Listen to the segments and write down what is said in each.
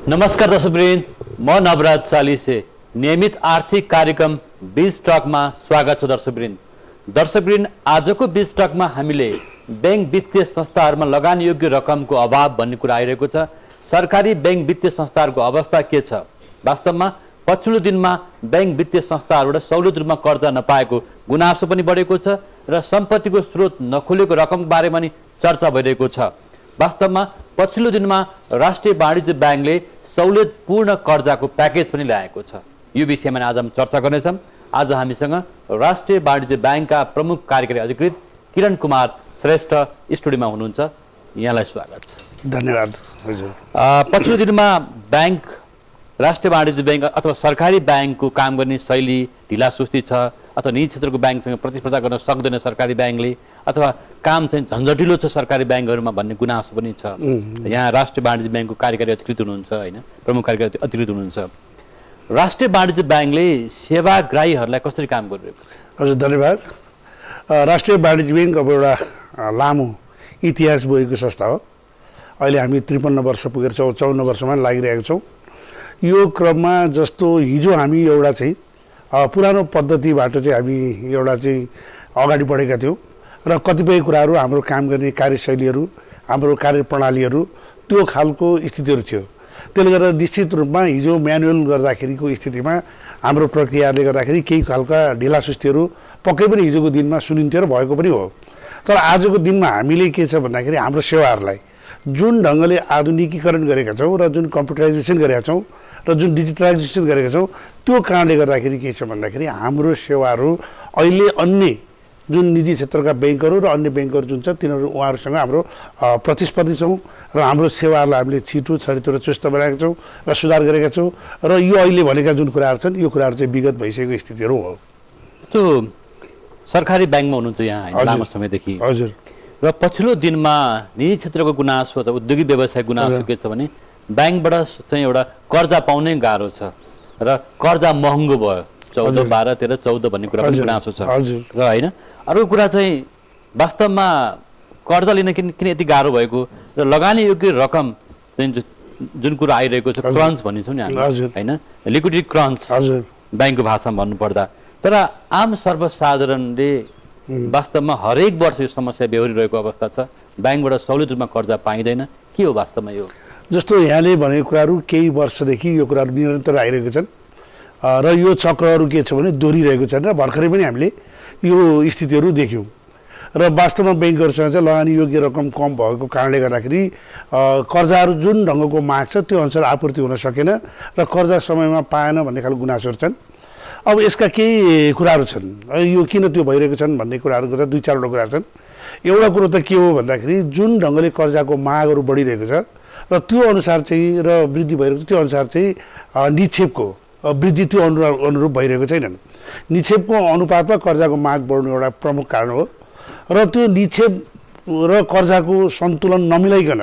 नमस्कार दर्शकवृन्द, म नवराज चालिसे नियमित आर्थिक कार्यक्रम बीज टकमा स्वागत छ। दर्शकवृन्द, आजको बीज टकमा हामीले बैंक वित्तीय संस्थाहरूमा लगानी योग्य रकमको अभाव भन्ने कुरा आइरहेको छ। सरकारी बैंक वित्तीय संस्थाहरूको अवस्था के छ? वास्तवमा पछिल्लो दिनमा बैंक वित्तीय संस्थाहरूबाट सहुलियत रूपमा कर्जा नपाएको गुनासो पनि बढेको छ र सम्पत्तिको स्रोत नखुलेको रकमको बारेमा नि चर्चा भइरहेको छ। वास्तवमा पछिल्लो दिनमा राष्ट्रिय वाणिज्य बैंकले सहुलियतपूर्ण कर्जाको प्याकेज पनि ल्याएको छ। यो विषयमा आज हामी चर्चा गर्नेछौँ। आज हामीसँग राष्ट्रिय वाणिज्य बैंकका प्रमुख कार्यकारी अधिकृत किरण कुमार श्रेष्ठ स्टुडियोमा हुनुहुन्छ। यहाँलाई स्वागत छ। धन्यवाद हजुर। पछिल्लो दिनमा बैंक राष्ट्रिय वाणिज्य बैंक अथवा सरकारी बैंकको काम गर्ने शैली ढिलासुस्ती छ अथवा निजी क्षेत्रको बैंकसँग प्रतिस्पर्धा गर्न सक्दैन सरकारी बैंकले, अथवा काम चाहिँ झन्झटिलो छ सरकारी बैंकहरूमा भन्ने गुनासो पनि छ। यहाँ राष्ट्रिय वाणिज्य बैंकको कार्यकारी अधिकृत हुनुहुन्छ, होइन, प्रमुख कार्यकारी अधिकृत हुनुहुन्छ। राष्ट्रिय वाणिज्य बैंकले सेवाग्राहीहरूलाई कसरी काम गरिरहेको छ? हजुर धन्यवाद। राष्ट्रिय वाणिज्य बैंक अब एउटा लामो इतिहास बोकेको संस्था हो। अहिले हामी 53 वर्ष पुगेर 54 वर्षमा लागिरहेका छौँ। यो क्रममा जस्तो हिजो हामी एउटा चाहिँ पुरानो पद्धतिबाट चाहिँ हामी एउटा चाहिँ अगाडि बढेका थियौँ र कतिपय कुराहरू हाम्रो काम गर्ने कार्यशैलीहरू, हाम्रो कार्यप्रणालीहरू त्यो खालको स्थितिहरू थियो। त्यसले गर्दा निश्चित रूपमा हिजो म्यानुअल गर्दाखेरिको स्थितिमा हाम्रो प्रक्रियाले गर्दाखेरि केही खालका ढिलासुस्तीहरू पक्कै पनि हिजोको दिनमा सुनिन्थ्यो र भएको पनि हो। तर आजको दिनमा हामीले के छ भन्दाखेरि हाम्रो सेवाहरूलाई जुन ढङ्गले आधुनिकीकरण गरेका छौँ र जुन कम्प्युटराइजेसन गरेका छौँ र जुन डिजिटलाइजेसन गरेका छौँ त्यो कारणले गर्दाखेरि के छ भन्दाखेरि हाम्रो सेवाहरू अहिले अन्य जुन निजी क्षेत्रका ब्याङ्कहरू र अन्य ब्याङ्कहरू जुन छ तिनीहरू उहाँहरूसँग हाम्रो प्रतिस्पर्धी छौँ र हाम्रो सेवाहरूलाई हामीले छिटो छरितो र चुस्त बनाएका छौँ र सुधार गरेका छौँ र यो अहिले भनेका जुन कुराहरू छन् यो कुराहरू चाहिँ विगत भइसकेको स्थितिहरू हो। त्यो सरकारी ब्याङ्कमा हुनुहुन्छ यहाँ लामो समयदेखि। हजुर। र पछिल्लो दिनमा निजी क्षेत्रको गुनासो अथवा उद्योगिक व्यवसाय गुनासो के छ भने ब्याङ्कबाट चाहिँ एउटा कर्जा पाउनै गाह्रो छ र कर्जा महँगो भयो। 14, 12, 13, 14 भन्ने कुरा पनि गुनासो छ र होइन। अर्को कुरा चाहिँ वास्तवमा कर्जा लिन किन यति गाह्रो भएको र लगानी योग्य रकम चाहिँ जुन कुरा आइरहेको छ क्रन्च भनिन्छौँ नि हामी, होइन, लिक्विडिटी क्रन्च ब्याङ्कको भाषामा भन्नुपर्दा। तर आम सर्वसाधारणले वास्तवमा हरेक वर्ष यो समस्या बेहोरिरहेको अवस्था छ। ब्याङ्कबाट सहुलियत रूपमा कर्जा पाइँदैन। के हो वास्तवमा यो? जस्तो यहाँले भनेको कुराहरू केही वर्षदेखि यो कुराहरू निरन्तर आइरहेको छन् र यो चक्रहरू के छ भने दोहोरिरहेको छन् र भर्खरै पनि हामीले यो स्थितिहरू देख्यौँ। र वास्तवमा ब्याङ्कहरूसँग चाहिँ लगानी योग्य रकम कम भएको कारणले गर्दाखेरि कर्जाहरू जुन ढङ्गको माग छ त्यो अनुसार आपूर्ति हुन सकेन र कर्जा समयमा पाएन भन्ने खालको गुनासोहरू छन्। अब यसका केही कुराहरू छन्, यो किन त्यो भइरहेको छन् भन्ने कुराहरू गर्दा 2-4वटा कुराहरू छन्। एउटा कुरो त के हो भन्दाखेरि जुन ढङ्गले कर्जाको मागहरू बढिरहेको छ र त्यो अनुसार चाहिँ र वृद्धि भइरहेको छ त्यो अनुसार चाहिँ निक्षेपको वृद्धि त्यो अनुरूप भइरहेको छैनन्। निक्षेपको अनुपातमा कर्जाको माग बढ्नु एउटा प्रमुख कारण हो र त्यो निक्षेप र कर्जाको सन्तुलन नमिलाइकन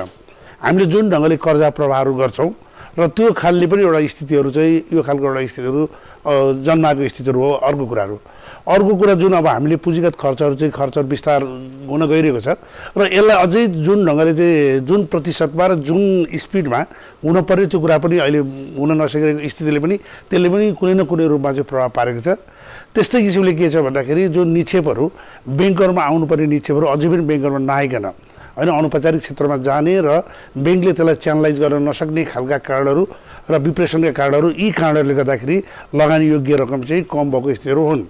हामीले जुन ढङ्गले कर्जा प्रवाहहरू गर्छौँ र त्यो खालले पनि एउटा स्थितिहरू चाहिँ यो खालको एउटा स्थितिहरू जन्माएको स्थितिहरू हो। अर्को कुरा जुन अब हामीले पुँजीगत खर्चहरू चाहिँ खर्च विस्तार हुन गइरहेको छ र यसलाई अझै जुन ढङ्गले चाहिँ जुन प्रतिशतमा र जुन स्पिडमा हुनुपर्ने त्यो कुरा पनि अहिले हुन नसकेको स्थितिले पनि त्यसले पनि कुनै न कुनै रूपमा चाहिँ प्रभाव पारेको छ। त्यस्तै किसिमले के छ भन्दाखेरि जुन निक्षेपहरू ब्याङ्कहरूमा आउनुपर्ने निक्षेपहरू अझै पनि ब्याङ्कहरूमा नआइकन होइन अनौपचारिक क्षेत्रमा जाने र ब्याङ्कले त्यसलाई च्यानलाइज गर्न नसक्ने खालका कारणहरू र विप्रेसनका कारणहरू यी कारणहरूले गर्दाखेरि लगानी योग्य रकम चाहिँ कम भएको स्थितिहरू हुन्।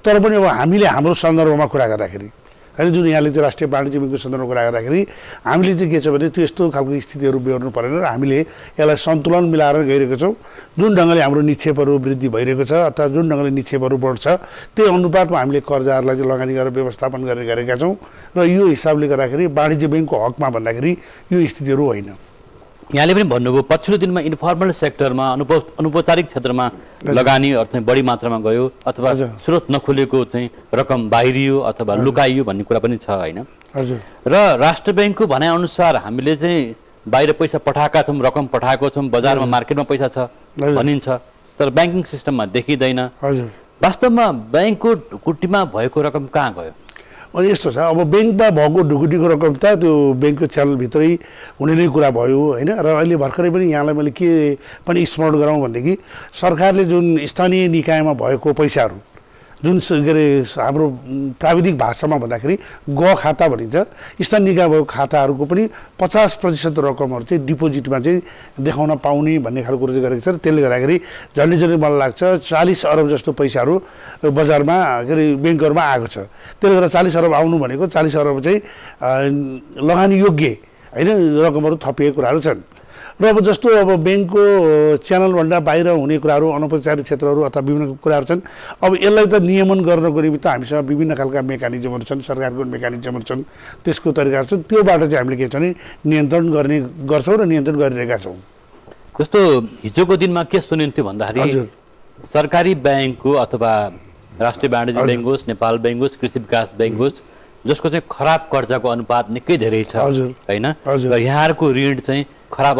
तर पनि अब हामीले हाम्रो सन्दर्भमा कुरा गर्दाखेरि होइन जुन यहाँले चाहिँ राष्ट्रिय वाणिज्य ब्याङ्कको सन्दर्भमा कुरा गर्दाखेरि हामीले चाहिँ के छ भने त्यो यस्तो खालको स्थितिहरू बेहोर्नु परेन र हामीले यसलाई सन्तुलन मिलाएर गइरहेको छौँ। जुन ढङ्गले हाम्रो निक्षेपहरू वृद्धि भइरहेको छ अथवा जुन ढङ्गले निक्षेपहरू बढ्छ त्यही अनुपातमा हामीले कर्जाहरूलाई चाहिँ लगानी गरेर व्यवस्थापन गरेका छौँ र यो हिसाबले गर्दाखेरि वाणिज्य ब्याङ्कको हकमा भन्दाखेरि यो स्थितिहरू होइन। यहाँले पनि भन्नुभयो पछिल्लो दिनमा इन्फर्मल सेक्टरमा अनौपचारिक क्षेत्रमा लगानी चाहिँ बढी मात्रामा गयो अथवा स्रोत नखुलेको चाहिँ रकम बाहिरियो अथवा लुकाइयो भन्ने कुरा पनि छ, होइन? र राष्ट्र ब्याङ्कको भनाइअनुसार हामीले चाहिँ बाहिर पैसा पठाएका छौँ, रकम पठाएको छौँ, बजारमा मार्केटमा पैसा छ भनिन्छ, तर ब्याङ्किङ सिस्टममा देखिँदैन। वास्तवमा ब्याङ्कको कुटीमा भएको रकम कहाँ गयो? अनि यस्तो छ अब ब्याङ्कमा भएको ढुकुटीको रकम त त्यो ब्याङ्कको च्यानलभित्रै हुने नै कुरा भयो होइन। र अहिले भर्खरै पनि यहाँलाई मैले के पनि स्मरण गराउँ भनेदेखि सरकारले जुन स्थानीय निकायमा भएको पैसाहरू जुन के अरे हाम्रो प्राविधिक भाषामा भन्दाखेरि ग खाता भनिन्छ, स्थानीय निकाय भएको खाताहरूको पनि 50% रकमहरू चाहिँ डिपोजिटमा चाहिँ देखाउन पाउने भन्ने खालको कुरो चाहिँ गरेको छ। त्यसले गर्दाखेरि झन्डै झन्डै मलाई लाग्छ 40 अरब जस्तो पैसाहरू बजारमा के अरे ब्याङ्कहरूमा आएको छ। त्यसले गर्दा 40 अरब आउनु भनेको 40 अरब चाहिँ लगानी योग्य होइन रकमहरू थपिएको कुराहरू छन्। र अब जस्तो अब ब्याङ्कको च्यानलभन्दा बाहिर हुने कुराहरू अनौपचारिक क्षेत्रहरू अथवा विभिन्न कुराहरू छन्। अब यसलाई त नियमन गर्नको निमित्त हामीसँग विभिन्न खालका मेकानिजमहरू छन्, सरकारको मेकानिजमहरू छन्, त्यसको तरिकाहरू छन्। त्योबाट चाहिँ हामीले के छ भने नियन्त्रण गर्ने गर्छौँ र नियन्त्रण गरिरहेका छौँ। जस्तो हिजोको दिनमा के सुनिन्थ्यो भन्दाखेरि सरकारी ब्याङ्कको अथवा राष्ट्रिय वाणिज्य ब्याङ्क होस्, नेपाल ब्याङ्क होस्, कृषि विकास ब्याङ्क होस्, जसको चाहिँ खराब कर्जाको अनुपात निकै धेरै छ होइन, र यहाँहरूको ऋण चाहिँ खराब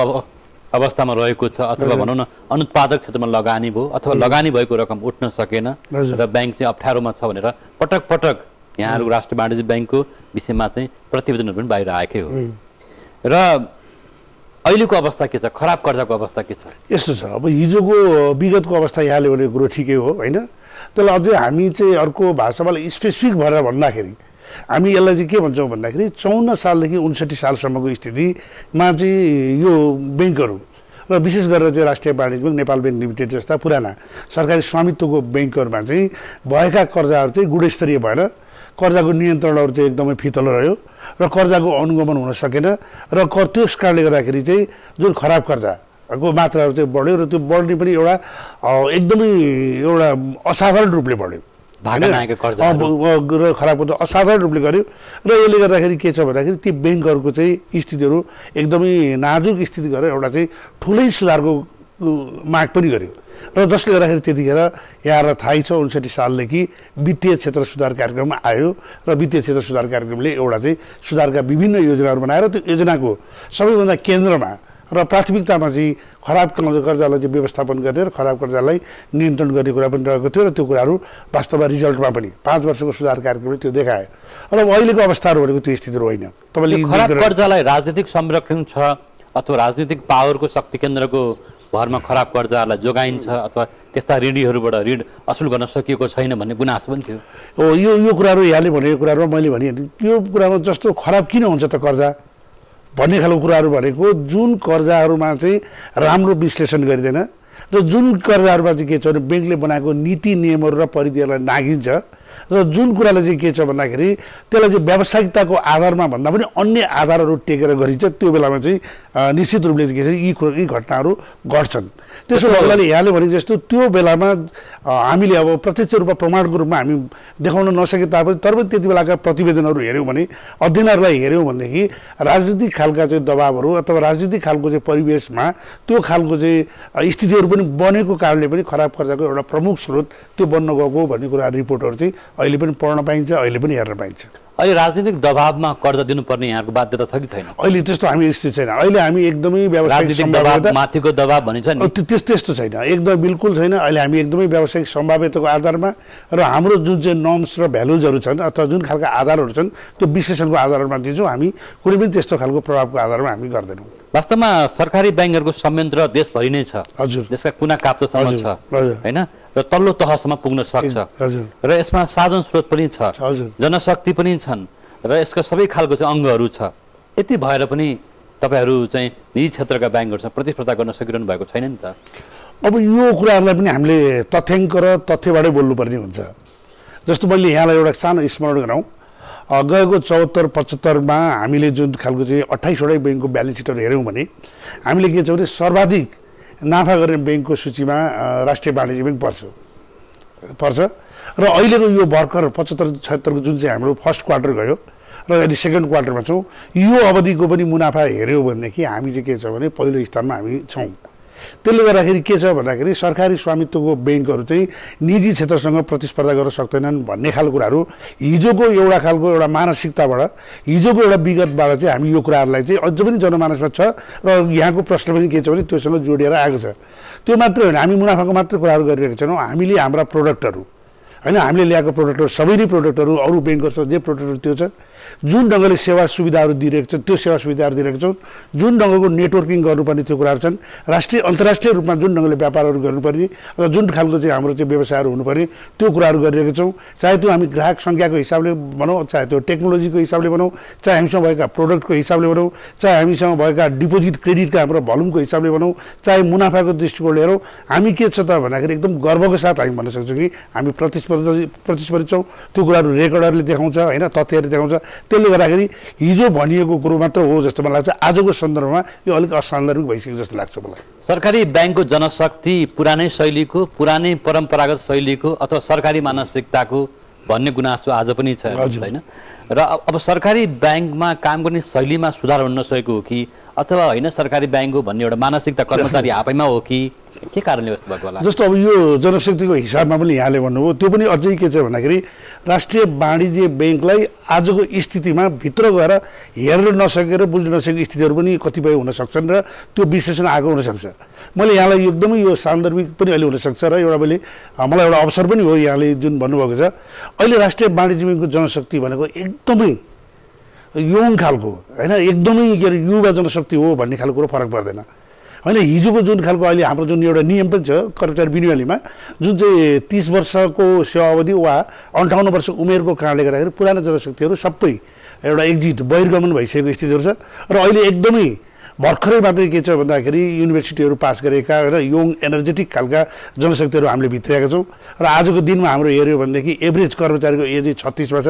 अवस्थामा रहेको छ अथवा भनौँ न अनुत्पादक क्षेत्रमा लगानी भयो अथवा लगानी भएको रकम उठ्न सकेन र ब्याङ्क चाहिँ अप्ठ्यारोमा छ भनेर पटक पटक यहाँहरूको राष्ट्रिय वाणिज्य ब्याङ्कको विषयमा चाहिँ प्रतिवेदनहरू पनि बाहिर आएकै हो। र अहिलेको अवस्था के छ, खराब कर्जाको अवस्था के छ? यस्तो छ अब हिजोको विगतको अवस्था यहाँले भनेको कुरो ठिकै हो होइन। त्यसलाई अझै हामी चाहिँ अर्को भाषामा स्पेसिफिक भएर भन्दाखेरि हामी यसलाई चाहिँ के भन्छौँ भन्दाखेरि 54 सालदेखि 59 सालसम्मको स्थितिमा चाहिँ यो ब्याङ्कहरू र विशेष गरेर चाहिँ राष्ट्रिय वाणिज्य ब्याङ्क, नेपाल ब्याङ्क लिमिटेड जस्ता पुराना सरकारी स्वामित्वको ब्याङ्कहरूमा चाहिँ भएका कर्जाहरू चाहिँ गुणस्तरीय भएर कर्जाको नियन्त्रणहरू चाहिँ एकदमै फितलो रह्यो र कर्जाको अनुगमन हुन सकेन र त्यस कारणले गर्दाखेरि चाहिँ जुन खराब कर्जाको मात्राहरू चाहिँ बढ्यो र त्यो बढ्ने पनि एउटा एकदमै एउटा असाधारण रूपले बढ्यो र खराब कर्जा असाधारण रूपले गर्यो। र यसले गर्दाखेरि के छ भन्दाखेरि ती ब्याङ्कहरूको चाहिँ स्थितिहरू एकदमै नाजुक स्थिति गरेर एउटा चाहिँ ठुलै सुधारको माग पनि गर्यो र जसले गर्दाखेरि त्यतिखेर यहाँलाई थाहै छ 59 सालदेखि वित्तीय क्षेत्र सुधार कार्यक्रम आयो र वित्तीय क्षेत्र सुधार कार्यक्रमले एउटा चाहिँ सुधारका विभिन्न योजनाहरू बनाएर त्यो योजनाको सबैभन्दा केन्द्रमा र प्राथमिकतामा चाहिँ खराब कर्जालाई चाहिँ व्यवस्थापन गर्ने र खराब कर्जालाई नियन्त्रण गर्ने कुरा पनि रहेको थियो र त्यो कुराहरू वास्तवमा रिजल्टमा पनि 5 वर्षको सुधार कार्यक्रमले त्यो देखायो। र अहिलेको अवस्थाहरू भनेको त्यो स्थितिहरू होइन। तपाईँले खराब कर्जालाई राजनीतिक संरक्षण छ अथवा राजनीतिक पावरको शक्ति केन्द्रको भरमा खराब कर्जालाई जोगाइन्छ अथवा त्यस्ता ऋणीहरूबाट ऋण असुल गर्न सकिएको छैन भन्ने गुनासो पनि थियो। यो कुराहरू यहाँले भनेको कुराहरूमा मैले भने यो कुरामा जस्तो खराब किन हुन्छ त कर्जा भन्ने खालको कुराहरू भनेको जुन कर्जाहरूमा चाहिँ राम्रो विश्लेषण गरिँदैन र जुन कर्जाहरूमा चाहिँ के छ भने ब्याङ्कले बनाएको नीति नियमहरू र परिधिहरूलाई नागिन्छ र जुन कुरालाई चाहिँ के छ भन्दाखेरि त्यसलाई चाहिँ व्यावसायिकताको आधारमा भन्दा पनि अन्य आधारहरू टेकेर गरिन्छ त्यो बेलामा चाहिँ निश्चित रूपले चाहिँ के छ यी घटनाहरू घट्छन्। त्यसो भएकाले यहाँले भने जस्तो त्यो बेलामा हामीले अब प्रत्यक्ष रूपमा प्रमाणको रूपमा हामी देखाउन नसके तापनि तर पनि त्यति बेलाका प्रतिवेदनहरू हेऱ्यौँ भने अध्ययनहरूलाई हेऱ्यौँ भनेदेखि राजनीतिक खालका चाहिँ दबावहरू अथवा राजनीतिक खालको चाहिँ परिवेशमा त्यो खालको चाहिँ स्थितिहरू पनि बनेको कारणले पनि खराब कर्जाको एउटा प्रमुख स्रोत त्यो बन्न गएको भन्ने कुरा रिपोर्टहरू चाहिँ अहिले पनि पढ्न पाइन्छ, अहिले पनि हेर्न पाइन्छ। अहिले राजनीतिक दबावमा कर्जा दिनुपर्ने यहाँको बाध्यता छ कि छैन? अहिले त्यस्तो हामी स्थिति छैन। अहिले हामी एकदमै व्यावसायिक दबाव माथिको दबाव भनिन्छ नि त्यस्तो छैन, एकदम बिल्कुल छैन। अहिले हामी एकदमै व्यावसायिक सम्भाव्यताको आधारमा र हाम्रो जुन चाहिँ नर्म्स र भ्यालुजहरू छन् अथवा जुन खालका आधारहरू छन् त्यो विश्लेषणको आधारमा दिन्छौँ। हामी कुनै पनि त्यस्तो खालको प्रभावको आधारमा हामी गर्दैनौँ। वास्तवमा सरकारी ब्याङ्कहरूको संयन्त्र देशभरि नै छ, हजुर, देशका कुना काप्चासम्म छ होइन, र तल्लो तहसम्म पुग्न सक्छ र यसमा साधन स्रोत पनि छ, जनशक्ति पनि छन् र यसका सबै खालको चाहिँ अङ्गहरू छ। यति भएर पनि तपाईँहरू चाहिँ निजी क्षेत्रका ब्याङ्कहरूसँग प्रतिस्पर्धा गर्न सकिरहनु भएको छैन नि त? अब यो कुराहरूलाई पनि हामीले तथ्याङ्क र तथ्यबाटै बोल्नुपर्ने हुन्छ। जस्तो मैले यहाँलाई एउटा सानो स्मरण गराउँ, गएको 74-75मा हामीले जुन खालको चाहिँ 28वटै ब्याङ्कको ब्यालेन्स सिटहरू हेऱ्यौँ भने हामीले के छ भने सर्वाधिक नाफा गर्ने ब्याङ्कको सूचीमा राष्ट्रिय वाणिज्य ब्याङ्क पर्छ र अहिलेको यो भर्खर 75-76को जुन चाहिँ हाम्रो फर्स्ट क्वार्टर गयो र अहिले सेकेन्ड क्वार्टरमा छौँ, यो अवधिको पनि मुनाफा हेऱ्यौँ भनेदेखि हामी चाहिँ के छ भने पहिलो स्थानमा हामी छौँ। त्यसले गर्दाखेरि के छ भन्दाखेरि सरकारी स्वामित्वको ब्याङ्कहरू चाहिँ निजी क्षेत्रसँग प्रतिस्पर्धा गर्न सक्दैनन् भन्ने खालको कुराहरू हिजोको एउटा खालको एउटा मानसिकताबाट हिजोको एउटा विगतबाट चाहिँ हामी यो कुराहरूलाई चाहिँ अझ पनि जनमानसमा छ र यहाँको प्रश्न पनि के छ भने त्योसँग जोडिएर आएको छ। त्यो मात्रै होइन, हामी मुनाफाको मात्र कुराहरू गरिरहेका छैनौँ। हामीले हाम्रा प्रोडक्टहरू होइन हामीले ल्याएको प्रोडक्टहरू सबै नै प्रोडक्टहरू अरू ब्याङ्कको जे प्रोडक्टहरू त्यो छ जुन ढङ्गले सेवा सुविधाहरू दिइरहेको छ त्यो सेवा सुविधाहरू दिइरहेको छौँ जुन ढङ्गको नेटवर्किङ गर्नुपर्ने त्यो कुराहरू छन् राष्ट्रिय अन्तर्राष्ट्रिय रूपमा जुन ढङ्गले व्यापारहरू गर्नुपर्ने अथवा जुन खालको चाहिँ हाम्रो चाहिँ व्यवसायहरू हुनुपर्ने त्यो कुराहरू गरिरहेको छौँ चाहे त्यो हामी ग्राहक सङ्ख्याको हिसाबले भनौँ चाहे त्यो टेक्नोलोजीको हिसाबले भनौँ चाहे हामीसँग भएका प्रोडक्टको हिसाबले भनौँ चाहे हामीसँग भएका डिपोजिट क्रेडिटका हाम्रो भोल्युमको हिसाबले भनौँ चाहे मुनाफाको दृष्टिकोण लिएर हामी के छ त भन्दाखेरि एकदम गर्वको साथ हामी भन्न सक्छौँ कि हामी प्रतिस्पर्धी छौँ त्यो कुराहरू रेकर्डरले देखाउँछ होइन तथ्यहरूले देखाउँछ त्यसले गर्दाखेरि हिजो भनिएको कुरो मात्र हो जस्तो मलाई लाग्छ आजको सन्दर्भमा यो अलिक असान्दर्भिक भइसक्यो जस्तो लाग्छ मलाई सरकारी ब्याङ्कको जनशक्ति पुरानै शैलीको पुरानै परम्परागत शैलीको अथवा सरकारी मानसिकताको भन्ने गुनासो आज पनि छ होइन र अब सरकारी ब्याङ्कमा काम गर्ने शैलीमा सुधार हुन नसकेको हो कि अथवा होइन सरकारी ब्याङ्क हो भन्ने एउटा मानसिकता कर्मचारी आफैमा हो कि के कारणले यस्तो भएको होला जस्तो अब यो जनशक्तिको हिसाबमा पनि यहाँले भन्नुभयो त्यो पनि अझै के छ भन्दाखेरि राष्ट्रिय वाणिज्य ब्याङ्कलाई आजको स्थितिमा भित्र गएर हेर्न नसकेर बुझ्न नसकेको स्थितिहरू पनि कतिपय हुन सक्छन् र त्यो विश्लेषण आएको हुनसक्छ मैले यहाँलाई एकदमै यो सान्दर्भिक पनि अहिले हुनसक्छ र एउटा मलाई एउटा अवसर पनि हो यहाँले जुन भन्नुभएको छ अहिले राष्ट्रिय वाणिज्य ब्याङ्कको जनशक्ति भनेको एकदमै यङ खालको होइन एकदमै के अरे युवा जनशक्ति हो भन्ने खालको कुरो फरक पर्दैन होइन हिजोको जुन खालको अहिले हाम्रो जुन एउटा नियम पनि छ कर्मचारी बिनियोगमा जुन चाहिँ 30 वर्षको सेवा अवधि वा 58 वर्ष उमेरको कारणले गर्दाखेरि पुरानो जनशक्तिहरू सबै एउटा एक्जिट बहिर्गमन भइसकेको स्थितिहरू छ र अहिले एकदमै भर्खरै मात्रै के छ भन्दाखेरि युनिभर्सिटीहरू पास गरेका र यङ एनर्जेटिक खालका जनशक्तिहरू हामीले भित्रिएका छौँ र आजको दिनमा हाम्रो हेऱ्यो भनेदेखि एभरेज कर्मचारीको एज 36 वर्ष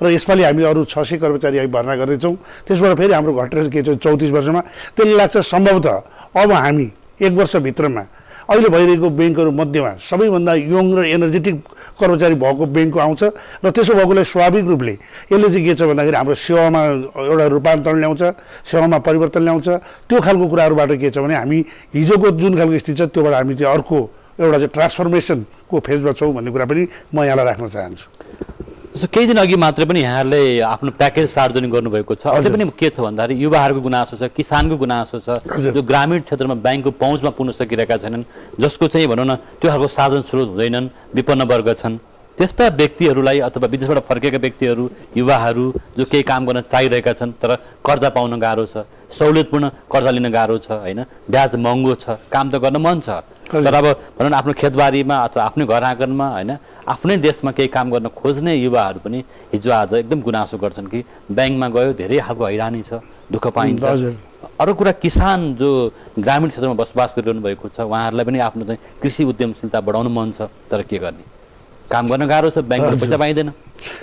र यसपालि हामीले अरू 600 कर्मचारी हामी भर्ना गर्दैछौँ त्यसबाट फेरि हाम्रो घटेर के छ 34 वर्षमा त्यसले लाग्छ सम्भवतः अब हामी 1 वर्षभित्रमा अहिले भइरहेको ब्याङ्कहरू मध्येमा सबैभन्दा यङ र एनर्जेटिक कर्मचारी भएको ब्याङ्कको आउँछ र त्यसो भएकोले स्वाभाविक रूपले यसले चाहिँ के छ भन्दाखेरि हाम्रो सेवामा एउटा रूपान्तरण ल्याउँछ सेवामा परिवर्तन ल्याउँछ त्यो खालको कुराहरूबाट के छ भने हामी हिजोको जुन खालको स्थिति छ त्योबाट हामी चाहिँ अर्को एउटा चाहिँ ट्रान्सफर्मेसनको फेजमा छौँ भन्ने कुरा पनि म यहाँलाई राख्न चाहन्छु जस्तो केही दिन अघि मात्रै पनि यहाँले आफ्नो प्याकेज सार्वजनिक गर्नुभएको छ अझै पनि के छ भन्दाखेरि युवाहरूको गुनासो छ किसानको गुनासो छ जो ग्रामीण क्षेत्रमा ब्याङ्कको पहुँचमा पुग्न सकिरहेका छैनन् जसको चाहिँ भनौँ न त्यो खालको साधन स्रोत हुँदैनन् विपन्न वर्ग छन् त्यस्ता व्यक्तिहरूलाई अथवा विदेशबाट फर्केका व्यक्तिहरू युवाहरू जो केही काम गर्न चाहिरहेका छन् तर कर्जा पाउन गाह्रो छ सहुलियतपूर्ण कर्जा लिन गाह्रो छ होइन ब्याज महँगो छ काम त गर्न मन छ तर अब भनौँ न आफ्नो खेतबारीमा अथवा आफ्नै घर आँगनमा होइन आफ्नै देशमा केही काम गर्न खोज्ने युवाहरू पनि हिजो आज एकदम गुनासो गर्छन् कि ब्याङ्कमा गयो धेरै खालको हैरानी छ दुःख पाइन्छ अरू कुरा किसान जो ग्रामीण क्षेत्रमा बसोबास गरिरहनु भएको छ उहाँहरूलाई पनि आफ्नो चाहिँ कृषि उद्यमशीलता बढाउनु मन छ तर के गर्ने काम गर्न गाह्रो छ ब्याङ्कबाट पैसा पाइँदैन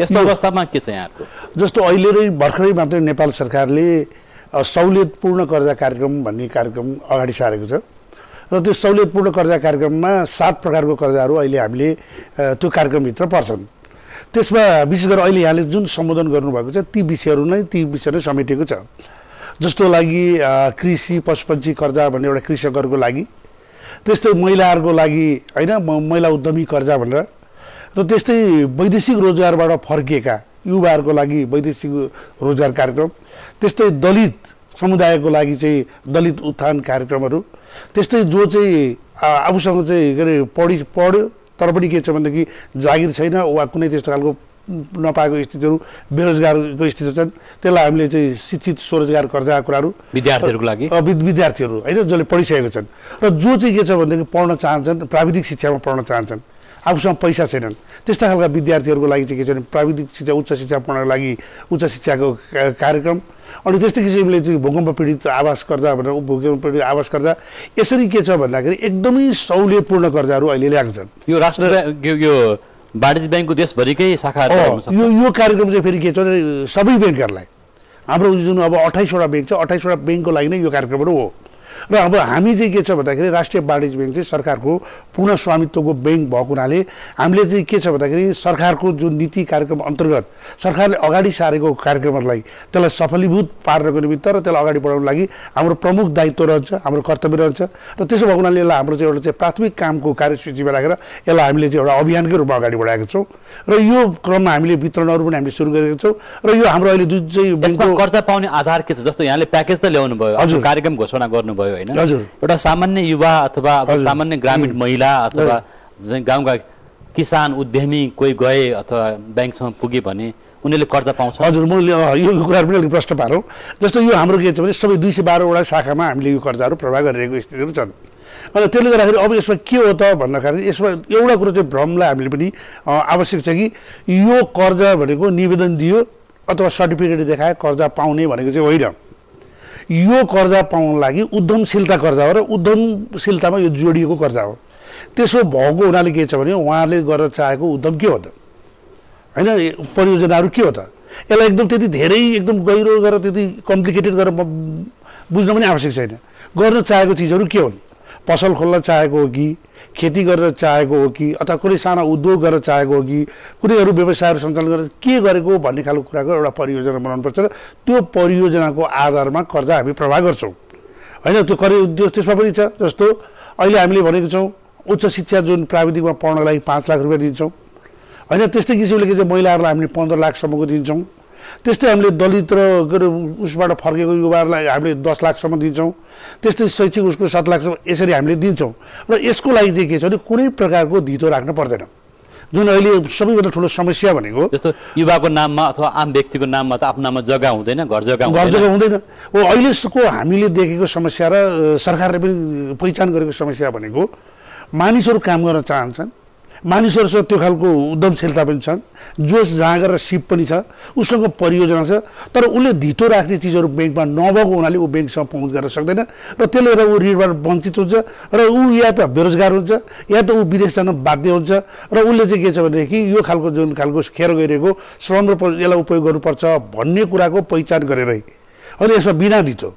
यस्तो अवस्थामा के छ यहाँको जस्तो अहिले नै भर्खरै मात्रै नेपाल सरकारले सहुलियतपूर्ण कर्जा कार्यक्रम भन्ने कार्यक्रम अगाडि सारेको छ र त्यो सहुलियतपूर्ण कर्जा कार्यक्रममा 7 प्रकारको कर्जाहरू अहिले हामीले त्यो कार्यक्रमभित्र पर्छन् त्यसमा विशेष गरेर अहिले यहाँले जुन सम्बोधन गर्नुभएको छ ती विषयहरू नै समेटिएको छ जस्तो लागि कृषि पशुपन्छी कर्जा भन्ने एउटा कृषकहरूको लागि त्यस्तै महिलाहरूको लागि होइन महिला उद्यमी कर्जा भनेर र त्यस्तै वैदेशिक रोजगारबाट फर्किएका युवाहरूको लागि वैदेशिक रोजगार कार्यक्रम त्यस्तै दलित समुदायको लागि चाहिँ दलित उत्थान कार्यक्रमहरू त्यस्तै जो चाहिँ आफूसँग चाहिँ के अरे पढ्यो तर पनि के छ भनेदेखि जागिर छैन वा कुनै त्यस्तो खालको नपाएको स्थितिहरू बेरोजगारको स्थिति छन् त्यसलाई हामीले चाहिँ शिक्षित स्वरोजगार कर्जाका कुराहरू विद्यार्थीहरूको लागि विद्यार्थीहरू होइन जसले पढिसकेको छन् र जो चाहिँ के छ भनेदेखि पढ्न चाहन्छन् प्राविधिक शिक्षामा पढ्न चाहन्छन् आफूसँग पैसा छैनन् त्यस्ता खालका विद्यार्थीहरूको लागि चाहिँ के छ भने प्राविधिक शिक्षा उच्च शिक्षा पढ्नको लागि उच्च शिक्षाको कार्यक्रम अनि त्यस्तै किसिमले चाहिँ भूकम्प पीडित आवास कर्जा भनेर भूकम्प पीडित आवास कर्जा यसरी के छ भन्दाखेरि एकदमै सहुलियतपूर्ण कर्जाहरू अहिले ल्याएको छन् यो राष्ट्र यो वाणिज्य ब्याङ्कको देशभरिकै शाखाहरू यो कार्यक्रम चाहिँ फेरि के छ भने सबै ब्याङ्कहरूलाई हाम्रो जुन अब 28 वटा ब्याङ्क छ 28 वटा ब्याङ्कको लागि नै यो कार्यक्रमहरू हो र अब हामी चाहिँ के छ भन्दाखेरि राष्ट्रिय वाणिज्य ब्याङ्क चाहिँ सरकारको पूर्ण स्वामित्वको ब्याङ्क भएको हुनाले हामीले चाहिँ के छ भन्दाखेरि सरकारको जुन नीति कार्यक्रम अन्तर्गत सरकारले अगाडि सारेको कार्यक्रमहरूलाई त्यसलाई सफलीभूत पार्नको निमित्त र त्यसलाई अगाडि बढाउनको लागि हाम्रो प्रमुख दायित्व रहन्छ हाम्रो कर्तव्य रहन्छ र त्यसो भएको हुनाले यसलाई हाम्रो चाहिँ एउटा चाहिँ प्राथमिक कामको कार्यसूचीमा राखेर यसलाई हामीले चाहिँ एउटा अभियानकै रूपमा अगाडि बढाएका छौँ र यो क्रममा हामीले वितरणहरू पनि हामीले सुरु गरेका छौँ र यो हाम्रो अहिले जुन चाहिँ ब्याङ्कको कर्जा पाउने आधार के छ जस्तो यहाँले प्याकेज त ल्याउनु भयो हजुर कार्यक्रम घोषणा गर्नुभयो होइन एउटा सामान्य युवा अथवा सामान्य ग्रामीण महिला अथवा गाउँका किसान उद्यमी कोही गए अथवा ब्याङ्कसम्म पुगे भने उनीहरूले कर्जा पाउँछ? हजुर, मैले यो कुराहरू पनि अलिक प्रश्न पारौँ। जस्तो यो हाम्रो के छ भने सबै 212वटा शाखामा हामीले यो कर्जाहरू प्रवाह गरिरहेको स्थितिहरू छन्। अनि त्यसले गर्दाखेरि अब यसमा के हो त भन्दाखेरि यसमा एउटा कुरो चाहिँ भ्रमलाई हामीले पनि आवश्यक छ कि यो कर्जा भनेको निवेदन दियो अथवा सर्टिफिकेट देखाए कर्जा पाउने भनेको चाहिँ होइन। यो कर्जा पाउनको लागि उद्यमशीलता कर्जा हो र उद्यमशीलतामा यो जोडिएको कर्जा हो। त्यसो भएको हुनाले के छ भने उहाँले गर्न चाहेको उद्यम के हो त, होइन, परियोजनाहरू के हो त, यसलाई एकदम त्यति धेरै एकदम गहिरो गरेर त्यति कम्प्लिकेटेड गरेर बुझ्न पनि आवश्यक छैन। गर्न चाहेको चिजहरू के हुन्? पसल खोल्न चाहेको हो कि, खेती गर्न चाहेको हो कि, अथवा कुनै सानो उद्योग गर्न चाहेको हो कि, कुनै अरू व्यवसायहरू सञ्चालन गरेर के गरेको भन्ने खालको कुराको एउटा परियोजना बनाउनुपर्छ र त्यो परियोजनाको आधारमा कर्जा हामी प्रवाह गर्छौँ, होइन। त्यो त्यसमा पनि छ। जस्तो अहिले हामीले भनेको छौँ उच्च शिक्षा जुन प्राविधिकमा पढ्नको लागि 5 लाख रुपियाँ दिन्छौँ, होइन। त्यस्तै किसिमले के चाहिँ महिलाहरूलाई हामीले 15 लाखसम्मको दिन्छौँ। त्यस्तै हामीले दलित र उसबाट फर्केको युवाहरूलाई हामीले 10 लाखसम्म दिन्छौँ। त्यस्तै शैक्षिक उसको 7 लाखसम्म यसरी हामीले दिन्छौँ। र यसको लागि चाहिँ के छ भने कुनै प्रकारको धितो राख्न पर्दैन, जुन अहिले सबैभन्दा ठुलो समस्या भनेको। जस्तो युवाको नाममा अथवा आम व्यक्तिको नाममा त आफ्नो नाममा जग्गा हुँदैन, घर जग्गा हुँदैन। हो, अहिलेको हामीले देखेको समस्या र सरकारले पनि पहिचान गरेको समस्या भनेको मानिसहरू काम गर्न चाहन्छन्, मानिसहरूसँग त्यो खालको उद्यमशीलता पनि छन्, जोस जाँगर र सिप पनि छ, उसँग परियोजना छ, तर उसले धितो राख्ने चिजहरू ब्याङ्कमा नभएको हुनाले ऊ ब्याङ्कसँग पहुँच गर्न सक्दैन र त्यसले गर्दा ऊ ऋणबाट वञ्चित हुन्छ र ऊ या त बेरोजगार हुन्छ या त ऊ विदेश जान बाध्य हुन्छ र उसले चाहिँ के छ भनेदेखि यो खालको जुन खालको खेर गइरहेको श्रम र यसलाई उपयोग गर्नुपर्छ भन्ने कुराको पहिचान गरेरै अनि यसमा बिना धितो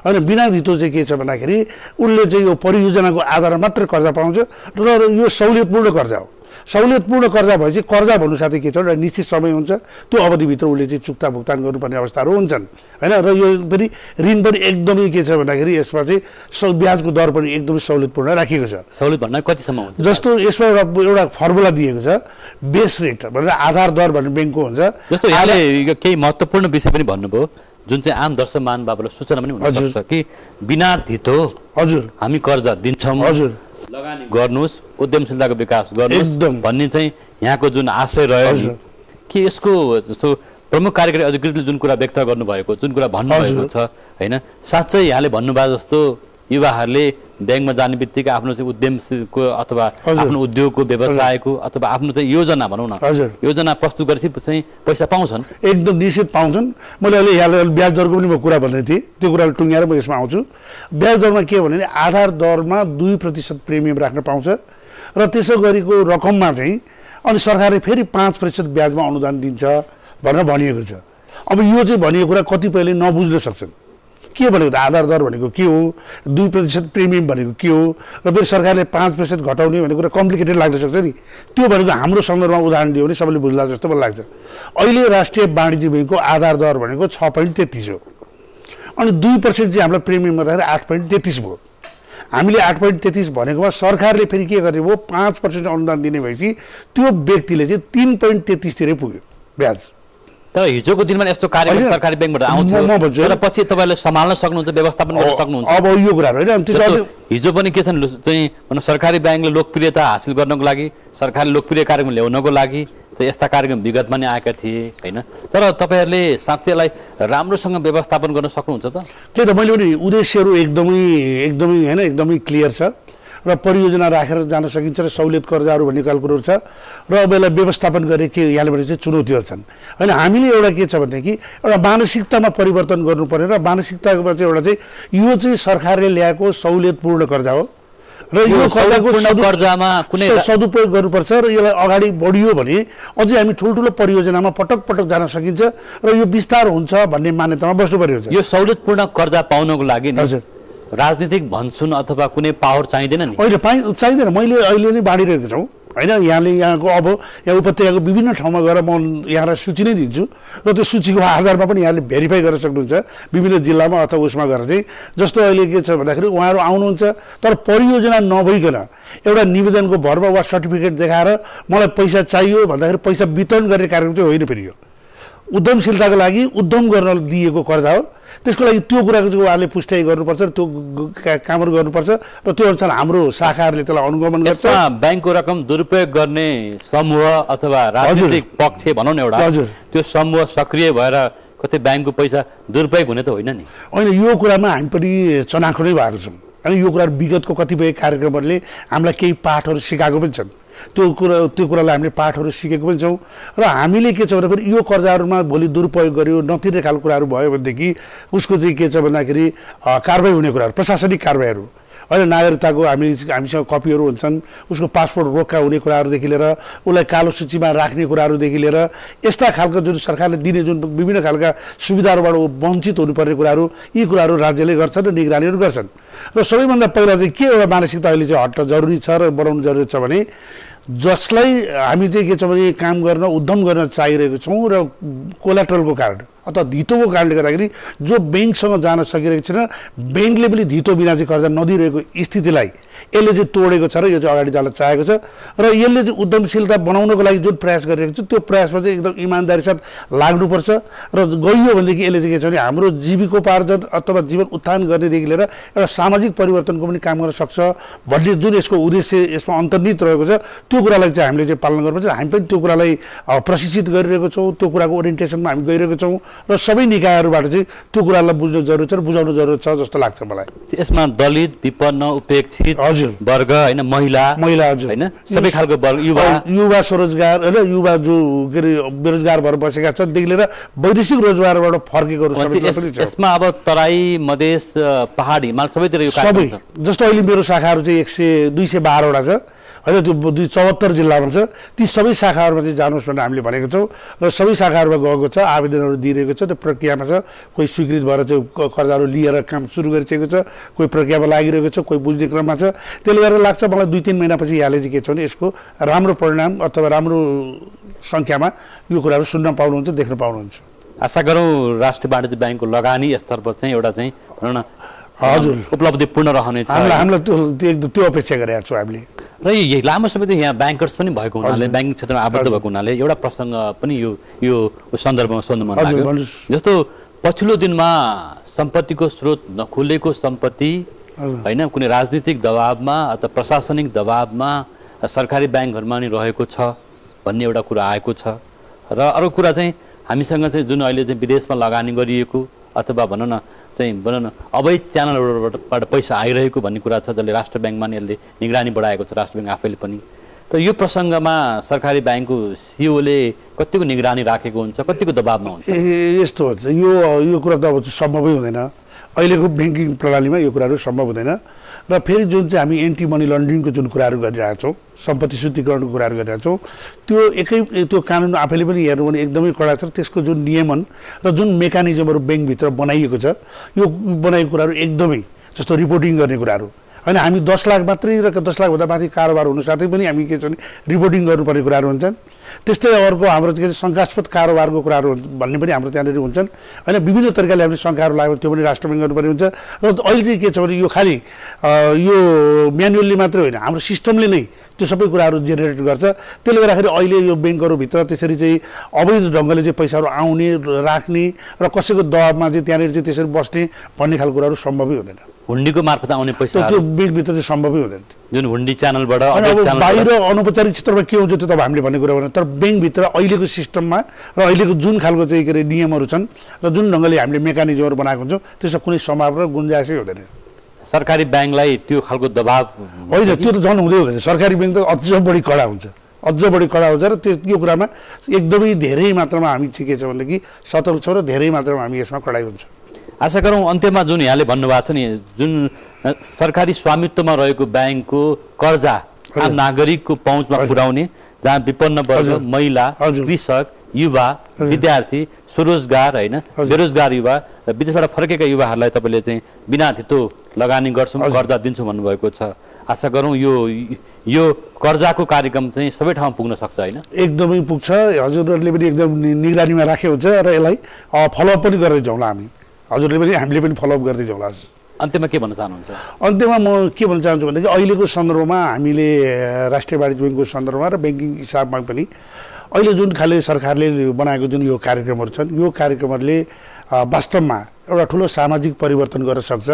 अनि बिना धितो चाहिँ के छ भन्दाखेरि उसले चाहिँ यो परियोजनाको आधारमा मात्र कर्जा पाउँछ र यो सहुलियतपूर्ण कर्जा हो। सहुलियतपूर्ण कर्जा भएपछि कर्जा भन्नु साथै के छ एउटा निश्चित समय हुन्छ, त्यो अवधिभित्र उसले चाहिँ चुक्ता भुक्तान गर्नुपर्ने अवस्थाहरू हुन्छन्, होइन। र यो पनि ऋण पनि एकदमै के छ भन्दाखेरि यसमा चाहिँ ब्याजको दर पनि एकदमै सहुलियतपूर्ण राखिएको छ। सहुलियत भन्दा कतिसम्म हुन्छ? जस्तो यसमा एउटा फर्मुला दिएको छ, बेस रेट भनेर आधार दर भन्ने ब्याङ्कको हुन्छ। जस्तो यहाँले केही महत्त्वपूर्ण विषय पनि भन्नुभयो जुन चाहिँ आम दर्शक महानुभावलाई सूचना पनि हुन सक्छ कि बिना धितो हजुर हामी कर्जा दिन्छौँ, हजुर लगानी गर्नुहोस्, उद्यमशीलताको विकास गर्नुहोस् भन्ने चाहिँ यहाँको जुन आशय रह्यो कि यसको जस्तो प्रमुख कार्यकारी अधिकृतले जुन कुरा व्यक्त गर्नुभएको, जुन कुरा भन्नुभएको छ, होइन, साँच्चै यहाँले भन्नुभयो जस्तो युवाहरूले ब्याङ्कमा जाने बित्तिकै आफ्नो चाहिँ उद्यमको अथवा आफ्नो उद्योगको व्यवसायको अथवा आफ्नो चाहिँ योजना भनौँ न योजना प्रस्तुत गरेपछि चाहिँ पैसा पाउँछन्, एकदम निश्चित पाउँछन्। मैले अहिले यहाँलाई ब्याज दरको पनि म कुरा भन्दै थिएँ, त्यो कुराले टुङ्ग्याएर म यसमा आउँछु। ब्याज दरमा के भने आधार दरमा 2% प्रिमियम राख्न पाउँछ र त्यसो गरेको रकममा चाहिँ अनि सरकारले फेरि 5% ब्याजमा अनुदान दिन्छ भनेर भनिएको छ। अब यो चाहिँ भनिएको कुरा कतिपयले नबुझ्न सक्छन्। के भनेको त आधार दर भनेको के हो, 2% प्रिमियम भनेको के हो र फेरि सरकारले 5% घटाउने भन्ने कुरा कम्प्लिकेटेड लाग्न सक्छ नि। त्यो भनेको हाम्रो सन्दर्भमा उदाहरण दियो भने सबैले बुझ्ला जस्तो मलाई लाग्छ। अहिले राष्ट्रिय वाणिज्य ब्याङ्कको आधार दर भनेको 6.33 हो अनि 2% चाहिँ हामीलाई प्रिमियम गर्दाखेरि 8.33 भयो। हामीले 8.33 भनेकोमा सरकारले फेरि के गर्ने भयो 5% अनुदान दिने भएपछि त्यो व्यक्तिले चाहिँ 3.33 तिरै पुग्यो ब्याज। तर हिजोको दिनमा यस्तो कार्यक्रम सरकारी ब्याङ्कबाट आउँथ्यो तर पछि तपाईँले सम्हाल्न सक्नुहुन्छ, व्यवस्थापन गर्न सक्नुहुन्छ। अब यो कुरा होइन, हिजो पनि के छन् चाहिँ सरकारी ब्याङ्कले लोकप्रियता हासिल गर्नको लागि, सरकारले लोकप्रिय कार्यक्रम ल्याउनको लागि चाहिँ यस्ता कार्यक्रम विगतमा नै आएका थिए, होइन। तर तपाईँहरूले साँच्चैलाई राम्रोसँग व्यवस्थापन गर्न सक्नुहुन्छ त? त्यही त मैले भने उद्देश्यहरू एकदमै होइन एकदमै क्लियर छ र परियोजना राखेर जान सकिन्छ र सहुलियत कर्जाहरू भन्ने खालको कुरोहरू छ र अब यसलाई व्यवस्थापन गरे के यहाँले भने चाहिँ चुनौतीहरू छन्, होइन। हामीले एउटा के छ भनेदेखि एउटा मानसिकतामा परिवर्तन गर्नु पर्ने र मानसिकतामा चाहिँ एउटा चाहिँ यो चाहिँ सरकारले ल्याएको सहुलियतपूर्ण कर्जा हो र यो कर्जाको कर्जामा कुनै सदुपयोग गर्नुपर्छ र यसलाई अगाडि बढियो भने अझै हामी ठुल्ठुलो परियोजनामा पटक पटक जान सकिन्छ र यो विस्तार हुन्छ भन्ने मान्यतामा बस्नु पर्यो। यो सहुलियतपूर्ण कर्जा पाउनको लागि हजुर राजनीतिक भन्छन् अथवा कुनै पावर चाहिँदैन नि? होइन, चाहिँदैन। मैले अहिले नै बाँडिरहेको छौँ, होइन। यहाँले यहाँको अब यहाँ उपत्यकाको विभिन्न ठाउँमा गएर म यहाँलाई सूची नै दिन्छु र त्यो सूचीको आधारमा पनि यहाँले भेरिफाई गर्न सक्नुहुन्छ विभिन्न जिल्लामा अथवा उसमा गएर चाहिँ। जस्तो अहिले के छ भन्दाखेरि उहाँहरू आउनुहुन्छ तर परियोजना नभइकन एउटा निवेदनको भरमा वा सर्टिफिकेट देखाएर मलाई पैसा चाहियो भन्दाखेरि पैसा वितरण गर्ने कार्यक्रम चाहिँ होइन। फेरि यो उद्यमशीलताको लागि उद्यम गर्न दिएको कर्जा हो। त्यसको लागि त्यो कुराको चाहिँ उहाँले पुष्टि गर्नुपर्छ, त्यो कामहरू गर्नुपर्छ र त्यो अनुसार हाम्रो शाखाहरूले त्यसलाई अनुगमन गर्छ। ब्याङ्कको रकम दुरुपयोग गर्ने समूह अथवा राजनीतिक पक्ष भनौँ न एउटा, त्यो समूह सक्रिय भएर कतै ब्याङ्कको पैसा दुरुपयोग हुने त होइन नि? होइन, यो कुरामा हामी पनि चनाखो नै भएको छौँ। अनि यो कुरा विगतको कतिपय कार्यक्रमहरूले हामीलाई केही पाठहरू सिकाएको पनि छन्। त्यो कुरालाई हामीले पाठहरू सिकेको पनि छौँ र हामीले के छ भन्दाखेरि यो कर्जाहरूमा भोलि दुरुपयोग गर्यो नतिर्ने खालको कुराहरू भयो भनेदेखि उसको चाहिँ के छ भन्दाखेरि कारबाही हुने कुराहरू, प्रशासनिक कारबाहीहरू होइन, नागरिकताको हामीसँग कपीहरू हुन्छन्, उसको पासपोर्ट रोक्का हुने कुराहरूदेखि लिएर उसलाई कालो सूचीमा राख्ने कुराहरूदेखि लिएर यस्ता खालको जुन सरकारले दिने जुन विभिन्न खालका सुविधाहरूबाट वञ्चित हुनुपर्ने कुराहरू, यी कुराहरू राज्यले गर्छन् र निगरानीहरू गर्छन्। र सबैभन्दा पहिला चाहिँ के एउटा मानसिकता अहिले चाहिँ हट्न जरुरी छ र बनाउनु जरुरी छ भने जसलाई हामी चाहिँ के छ भने काम गर्न उद्यम गर्न चाहिरहेको छौँ र कोलाट्रलको कारण अथवा धितोको कारणले गर्दाखेरि जो ब्याङ्कसँग जान सकिरहेको छैन, ब्याङ्कले पनि धितो बिना चाहिँ कर्जा नदिइरहेको स्थितिलाई यसले चाहिँ तोडेको छ र यो चाहिँ अगाडि जान चाहेको छ र यसले चाहिँ उद्यमशीलता बनाउनको लागि जुन प्रयास गरिरहेको छ त्यो प्रयासमा चाहिँ एकदम इमान्दारी साथ लाग्नुपर्छ र गइयो भनेदेखि यसले चाहिँ के छ भने हाम्रो जीविकोपार्जन अथवा जीवन उत्थान गर्नेदेखि लिएर एउटा सामाजिक परिवर्तनको पनि काम गर्न सक्छ भन्ने जुन यसको उद्देश्य यसमा अन्तर्निहित रहेको छ त्यो कुरालाई चाहिँ हामीले चाहिँ पालन गर्नुपर्छ। हामी पनि त्यो कुरालाई प्रशिक्षित गरिरहेको छौँ, त्यो कुराको ओरिएन्टेसनमा हामी गइरहेको छौँ र सबै निकायहरूबाट चाहिँ त्यो कुरालाई बुझ्नु जरुरी छ र बुझाउनु जरुरी छ जस्तो लाग्छ मलाई। यसमा दलित, विपन्न, उपेक्षित वर्ग होइन, महिला हजुर होइन, सबै खालको वर्ग, युवा स्वरोजगार होइन, युवा जो के अरे बेरोजगार भएर बसेका छन् देखि लिएर वैदेशिक रोजगारबाट फर्केकोहरू यसमा अब तराई, मधेस, पहाड, हिमाल सबैतिर यो सबै जस्तो अहिले मेरो शाखाहरू चाहिँ 212वटा छ होइन, त्यो 74 जिल्लामा छ। ती सबै शाखाहरूमा चाहिँ जानुहोस् भनेर हामीले भनेको छौँ र सबै शाखाहरूमा गएको छ, आवेदनहरू दिइरहेको छ, त्यो प्रक्रियामा छ। कोही स्वीकृत भएर चाहिँ कर्जाहरू लिएर काम सुरु गरिसकेको छ, कोही प्रक्रियामा लागिरहेको छ, कोही बुझ्ने क्रममा छ। त्यसले गर्दा लाग्छ मलाई 2-3 महिनापछि यहाँले चाहिँ के छ भने यसको राम्रो परिणाम अथवा राम्रो सङ्ख्यामा यो कुराहरू सुन्न पाउनुहुन्छ, देख्न पाउनुहुन्छ। आशा गरौँ राष्ट्रिय वाणिज्य ब्याङ्कको लगानी स्तरप चाहिँ एउटा चाहिँ भनौँ न हजुर उपलब्धिपूर्ण रहनेछ, हामीलाई त्यो अपेक्षा गरेका छौँ हामीले। र यही लामो समयदेखि यहाँ ब्याङ्कर्स पनि भएको हुनाले, ब्याङ्किङ क्षेत्रमा आबद्ध भएको हुनाले एउटा प्रसङ्ग पनि यो सन्दर्भमा सोध्नु मन लाग्यो। जस्तो पछिल्लो दिनमा सम्पत्तिको स्रोत नखुलेको सम्पत्ति होइन, कुनै राजनीतिक दबावमा अथवा प्रशासनिक दबावमा सरकारी ब्याङ्कहरूमा नि रहेको छ भन्ने एउटा कुरा आएको छ। र अर्को कुरा चाहिँ हामीसँग चाहिँ जुन अहिले चाहिँ विदेशमा लगानी गरिएको अथवा भनौँ न अवैध च्यानलबाट पैसा आइरहेको भन्ने कुरा छ, जसले राष्ट्र ब्याङ्कमा नि यसले निगरानी बढाएको छ, राष्ट्र ब्याङ्क आफैले पनि। त यो प्रसङ्गमा सरकारी ब्याङ्कको सिओले कतिको निगरानी राखेको हुन्छ, कतिको दबावमा हुन्छ? यस्तो हुन्छ, यो कुरा त अब सम्भवै हुँदैन, अहिलेको ब्याङ्किङ प्रणालीमा यो कुराहरू सम्भव हुँदैन। र फेरि जुन चाहिँ हामी एन्टी मनी लन्ड्रिङको जुन कुराहरू गरिरहेका छौँ, सम्पत्ति शुद्धिकरणको कुराहरू गरिरहेका छौँ, त्यो कानुन आफैले पनि हेर्नु भने एकदमै कडा छ। त्यसको जुन नियमन र जुन मेकानिजमहरू ब्याङ्कभित्र बनाइएको छ, यो बनाएको कुराहरू एकदमै जस्तो रिपोर्टिङ गर्ने कुराहरू होइन, हामी 10 लाख मात्रै र 10 लाखभन्दा माथि कारोबार हुनु साथै पनि हामी के छ भने रिपोर्टिङ गर्नुपर्ने कुराहरू हुन्छन्। त्यस्तै अर्को हाम्रो के शङ्कास्पद कारोबारको कुराहरू भन्ने पनि हाम्रो त्यहाँनिर हुन्छन् होइन, विभिन्न तरिकाले हामीले शङ्काहरू लाग्यो त्यो पनि राष्ट्र ब्याङ्क गर्नुपर्ने हुन्छ। र अहिले चाहिँ के छ भने यो खालि यो म्यानुअल्ली मात्रै होइन, हाम्रो सिस्टमले नै त्यो सबै कुराहरू जेनेरेट गर्छ। त्यसले गर्दाखेरि अहिले यो ब्याङ्कहरूभित्र त्यसरी चाहिँ अवैध ढङ्गले चाहिँ पैसाहरू आउने राख्ने र कसैको दबाबमा चाहिँ त्यहाँनिर चाहिँ त्यसरी बस्ने भन्ने खालको कुराहरू सम्भवै हुँदैन। हुन्डीको मार्फत आउने पैसा त्यो ब्याङ्कभित्र चाहिँ सम्भवै हुँदैन, जुन हुन्डी च्यानलबाट। बाहिर अनौपचारिक क्षेत्रमा के हुन्छ त्यो त हामीले भन्ने कुरा गर्दैन, तर ब्याङ्कभित्र अहिलेको सिस्टममा र अहिलेको जुन खालको चाहिँ के अरे नियमहरू छन् र जुन ढङ्गले हामीले मेकानिजमहरू बनाएको हुन्छौँ त्यसमा कुनै सम्भावना गुन्जाइसै हुँदैन। सरकारी ब्याङ्कलाई त्यो खालको दबाब होइन, त्यो त झन् हुँदै हुँदैन। सरकारी ब्याङ्क त अझ बढी कडा हुन्छ, अझ बढी कडा हुन्छ र यो कुरामा एकदमै धेरै मात्रामा हामी चाहिँ के छ भनेदेखि सतर्क छौँ र धेरै मात्रामा हामी यसमा कडाइ हुन्छ। आशा गरौँ अन्त्यमा जुन यहाँले भन्नुभएको छ नि, जुन सरकारी स्वामित्वमा रहेको ब्याङ्कको कर्जा आम नागरिकको पहुँचमा पुर्याउने, जहाँ विपन्न वर्ग, महिला, कृषक, युवा, विद्यार्थी, स्वरोजगार होइन, बेरोजगार युवा र विदेशबाट फर्केका युवाहरूलाई तपाईँले चाहिँ बिना धितो लगानी गर्छौँ, कर्जा दिन्छौँ भन्नुभएको छ। आशा गरौँ यो कर्जाको कार्यक्रम चाहिँ सबै ठाउँमा पुग्न सक्छ होइन? एकदमै पुग्छ, हजुरहरूले पनि एकदम निगरानीमा राखेको हुन्छ र यसलाई फलोअप पनि गर्दै जाउँला हामी, हजुरले पनि हामीले पनि फलोअप गर्दै जाउँला। अन्त्यमा के भन्न चाहनुहुन्छ? अन्त्यमा म के भन्न चाहन्छु भनेदेखि अहिलेको सन्दर्भमा हामीले राष्ट्रिय वाणिज्य ब्याङ्कको सन्दर्भमा र ब्याङ्किङ हिसाबमा पनि अहिले जुन खाले सरकारले बनाएको जुन यो कार्यक्रमहरू छन्, यो कार्यक्रमहरूले वास्तवमा एउटा ठुलो सामाजिक परिवर्तन गर्न सक्छ।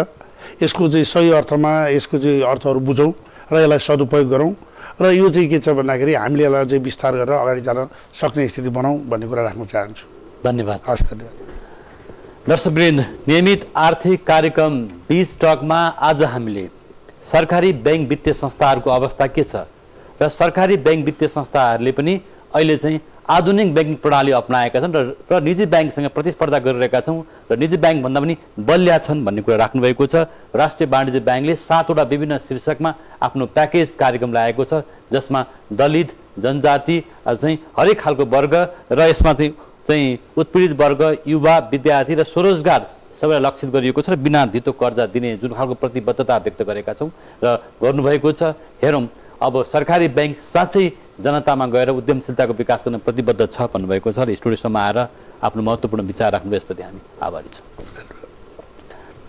यसको चाहिँ सही अर्थमा यसको चाहिँ अर्थहरू बुझौँ र यसलाई सदुपयोग गरौँ र यो चाहिँ के छ भन्दाखेरि हामीले यसलाई चाहिँ विस्तार गरेर अगाडि जान सक्ने स्थिति बनाऊँ भन्ने कुरा राख्न चाहन्छु। धन्यवाद। हस्, धन्यवाद। दर्शकवृन्द, नियमित आर्थिक कार्यक्रम बीज टकमा आज हामीले सरकारी बैंक वित्तीय संस्थाहरूको अवस्था के छ र सरकारी बैंक वित्तीय संस्थाहरूले पनि अहिले चाहिँ आधुनिक बैंकिङ प्रणाली अपनाएका छन् र निजी बैंकसँग प्रतिस्पर्धा गरिरहेका छौँ र निजी बैंक भन्दा पनि बलिया छन् भन्ने कुरा राख्नुभएको छ। राष्ट्रिय वाणिज्य बैंकले 7 वटा विभिन्न शीर्षकमा आफ्नो प्याकेज कार्यक्रम ल्याएको छ, जसमा दलित, जनजाति चाहिँ हरेक खालको वर्ग र यसमा चाहिँ उत्पीडित वर्ग, युवा, विद्यार्थी र स्वरोजगार सबैलाई लक्षित गरिएको छ र बिना धितो कर्जा दिने जुन खालको प्रतिबद्धता व्यक्त गरेका छौँ र गर्नुभएको छ। हेरौँ अब सरकारी बैंक साँच्चै जनतामा गएर उद्यमशीलताको विकास गर्न प्रतिबद्ध छ भन्नुभएको छ र स्टुडियोसम्म आएर आफ्नो महत्त्वपूर्ण विचार राख्नुभयो, यसप्रति हामी आभारी छौँ।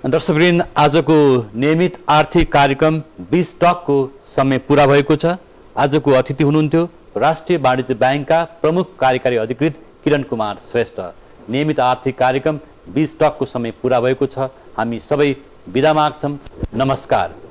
दर्शकवृन्द, आजको नियमित आर्थिक कार्यक्रम बीज टकको समय पुरा भएको छ। आजको अतिथि हुनुहुन्थ्यो राष्ट्रिय वाणिज्य बैंकका प्रमुख कार्यकारी अधिकृत किरण कुमार श्रेष्ठ। नियमित आर्थिक कार्यक्रम बीज टकको समय पुरा भएको छ। हामी सबै बिदा माग्छौँ। नमस्कार।